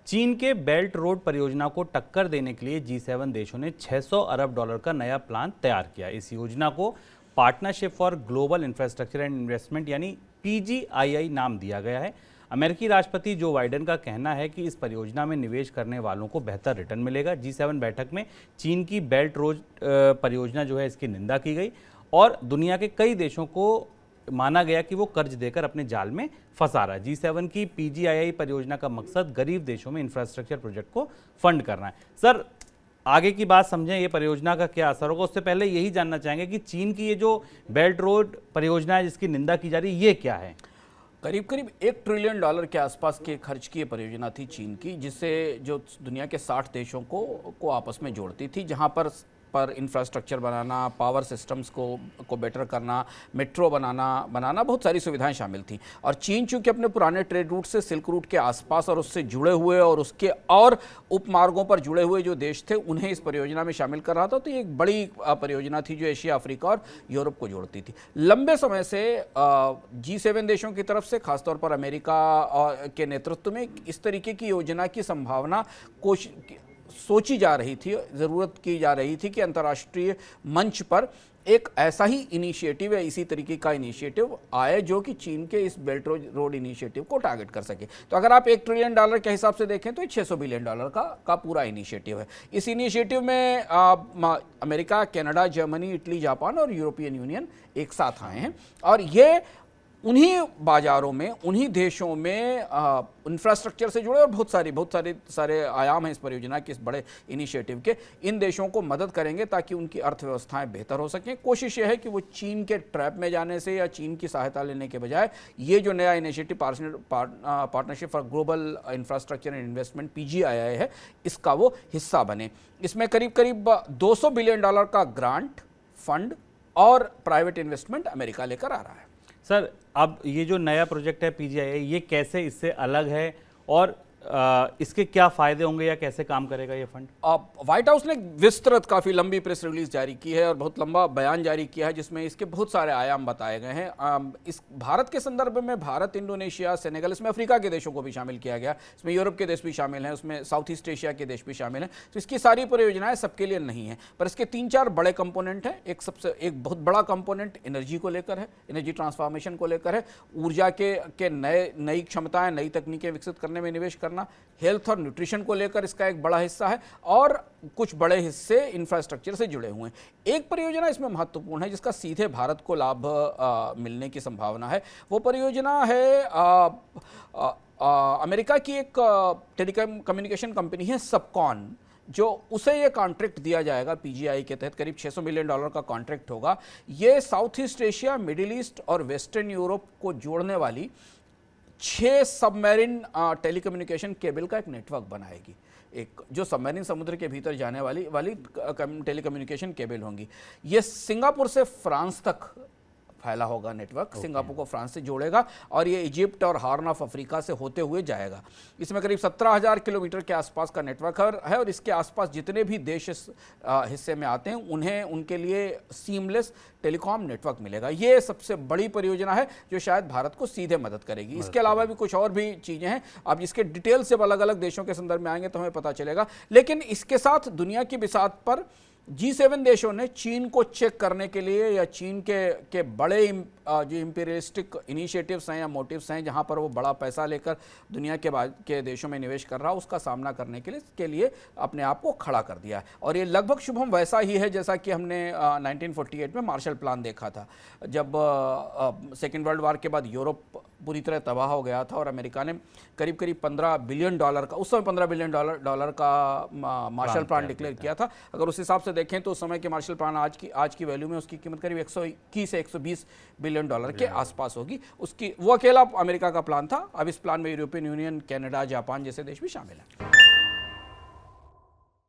चीन के belt road परियोजना को टक्कर देने के लिए G7 देशों ने 600 अरब डॉलर का नया प्लान तैयार किया। इस योजना को partnership for global infrastructure and investment यानी PGII नाम दिया गया है। अमेरिकी राष्ट्रपति जो बाइडेन का कहना है कि इस परियोजना में निवेश करने वालों को बेहतर रिटर्न मिलेगा। G7 बैठक में चीन की बेल्ट रोड परियोजना जो है इसकी निंदा की गई और दुनिया के कई देशों को माना गया कि वो कर्ज देकर अपने जाल में फंसा रहा है। G7 की PGII परियोजना का मकसद गरीब देशों में इंफ्रास्ट्रक्चर प्रोजेक्ट को फंड करना है। सर, आगे की बात समझें, ये परियोजना का क्या असर होगा, उससे पहले यही जानना चाहेंगे कि चीन की ये जो बेल्ट रोड परियोजना है जिसकी निंदा की जा रही है, ये क्या है? करीब करीब $1 ट्रिलियन के आसपास के खर्च की परियोजना थी चीन की, जिससे जो दुनिया के 60 देशों को आपस में जोड़ती थी, जहां पर इंफ्रास्ट्रक्चर बनाना, पावर सिस्टम्स को बेटर करना, मेट्रो बनाना बहुत सारी सुविधाएं शामिल थी। और चीन चूंकि अपने पुराने ट्रेड रूट से सिल्क रूट के आसपास और उससे जुड़े हुए और उसके और उपमार्गों पर जुड़े हुए जो देश थे उन्हें इस परियोजना में शामिल कर रहा था। तो ये एक बड़ी परियोजना थी जो एशिया, अफ्रीका और यूरोप को जोड़ती थी। लंबे समय से G7 देशों की तरफ से, खासतौर पर अमेरिका के नेतृत्व में इस तरीके की योजना की संभावना सोची जा रही थी, ज़रूरत की जा रही थी कि अंतर्राष्ट्रीय मंच पर एक ऐसा ही इनिशिएटिव या इसी तरीके का इनिशिएटिव आए जो कि चीन के इस बेल्ट रोड इनिशिएटिव को टारगेट कर सके। तो अगर आप $1 ट्रिलियन के हिसाब से देखें तो ये $600 बिलियन का पूरा इनिशिएटिव है। इस इनिशिएटिव में America, Canada, Germany, Italy, Japan और यूरोपियन यूनियन एक साथ आए हैं और ये उन्हीं बाजारों में, उन्हीं देशों में इंफ्रास्ट्रक्चर से जुड़े और बहुत सारे आयाम हैं इस परियोजना के, इस बड़े इनिशिएटिव के, इन देशों को मदद करेंगे ताकि उनकी अर्थव्यवस्थाएं बेहतर हो सकें। कोशिश ये है कि वो चीन के ट्रैप में जाने से या चीन की सहायता लेने के बजाय ये जो नया initiative partnership for global infrastructure and investment PGII है, इसका वो हिस्सा बने। इसमें करीब करीब $200 बिलियन का ग्रांट, फंड और प्राइवेट इन्वेस्टमेंट अमेरिका लेकर आ रहा है। सर, अब ये जो नया प्रोजेक्ट है PGII, ये कैसे इससे अलग है और इसके क्या फायदे होंगे या कैसे काम करेगा ये फंड? व्हाइट हाउस ने विस्तृत, काफ़ी लंबी प्रेस रिलीज जारी की है और बहुत लंबा बयान जारी किया है जिसमें इसके बहुत सारे आयाम बताए गए हैं। इस भारत के संदर्भ में भारत, इंडोनेशिया, सेनेगल, इसमें अफ्रीका के देशों को भी शामिल किया गया, इसमें यूरोप के देश भी शामिल हैं, उसमें साउथ ईस्ट एशिया के देश भी शामिल हैं। तो इसकी सारी परियोजनाएं सबके लिए नहीं है, पर इसके 3-4 बड़े कंपोनेंट हैं। एक बहुत बड़ा कंपोनेंट एनर्जी को लेकर है, एनर्जी ट्रांसफॉर्मेशन को लेकर है, ऊर्जा के नई क्षमताएं, नई तकनीकें विकसित करने में निवेश करना, हेल्थ और न्यूट्रिशन को लेकर इसका एक बड़ा हिस्सा है और कुछ बड़े हिस्से इंफ्रास्ट्रक्चर से जुड़े हुए हैं। एक परियोजना इसमें महत्वपूर्ण है जिसका सीधे भारत को लाभ मिलने की संभावना है। वो परियोजना है अमेरिका की एक टेलीकॉम कम्युनिकेशन कंपनी है सबकॉन, जो उसे ये कॉन्ट्रैक्ट दिया जाएगा PGI के तहत। करीब $600 मिलियन का कॉन्ट्रैक्ट होगा। ये south east Asia, middle east और वेस्टर्न यूरोप को जोड़ने वाली 6 सबमरीन टेलीकम्युनिकेशन केबल का एक नेटवर्क बनाएगी। एक जो सबमरीन समुद्र के भीतर जाने वाली टेलीकम्युनिकेशन केबल होंगी। ये सिंगापुर से फ्रांस तक फैला होगा नेटवर्क। सिंगापुर को फ्रांस से जोड़ेगा और ये इजिप्ट और हॉर्न ऑफ अफ्रीका से होते हुए जाएगा। इसमें करीब 17,000 किलोमीटर के आसपास का नेटवर्क है और इसके आसपास जितने भी देश इस हिस्से में आते हैं उनके लिए सीमलेस टेलीकॉम नेटवर्क मिलेगा। ये सबसे बड़ी परियोजना है जो शायद भारत को सीधे मदद करेगी। इसके अलावा भी कुछ और भी चीज़ें हैं, अब इसके डिटेल से अलग अलग देशों के संदर्भ में आएंगे तो हमें पता चलेगा। लेकिन इसके साथ दुनिया की बिसात पर G7 देशों ने चीन को चेक करने के लिए या चीन के बड़े जो इंपीरियलिस्टिक इनिशिएटिव्स हैं या मोटिव्स हैं, जहां पर वो बड़ा पैसा लेकर दुनिया के देशों में निवेश कर रहा है, उसका सामना करने के लिए अपने आप को खड़ा कर दिया है। और ये लगभग शुभम वैसा ही है जैसा कि हमने 1948 में मार्शल प्लान देखा था, जब सेकेंड वर्ल्ड वॉर के बाद यूरोप पूरी तरह तबाह हो गया था और अमेरिका ने करीब करीब $15 बिलियन का, उस समय $15 बिलियन का मार्शल प्लान डिक्लेयर किया था। अगर उस हिसाब से देखें तो उस समय के मार्शल प्लान आज की वैल्यू में उसकी कीमत करीब 121 से 120 बिलियन डॉलर के आसपास होगी। वो अकेला अमेरिका का प्लान था। अब इस प्लान में यूरोपियन यूनियन, कनाडा, जापान जैसे देश भी शामिल हैं।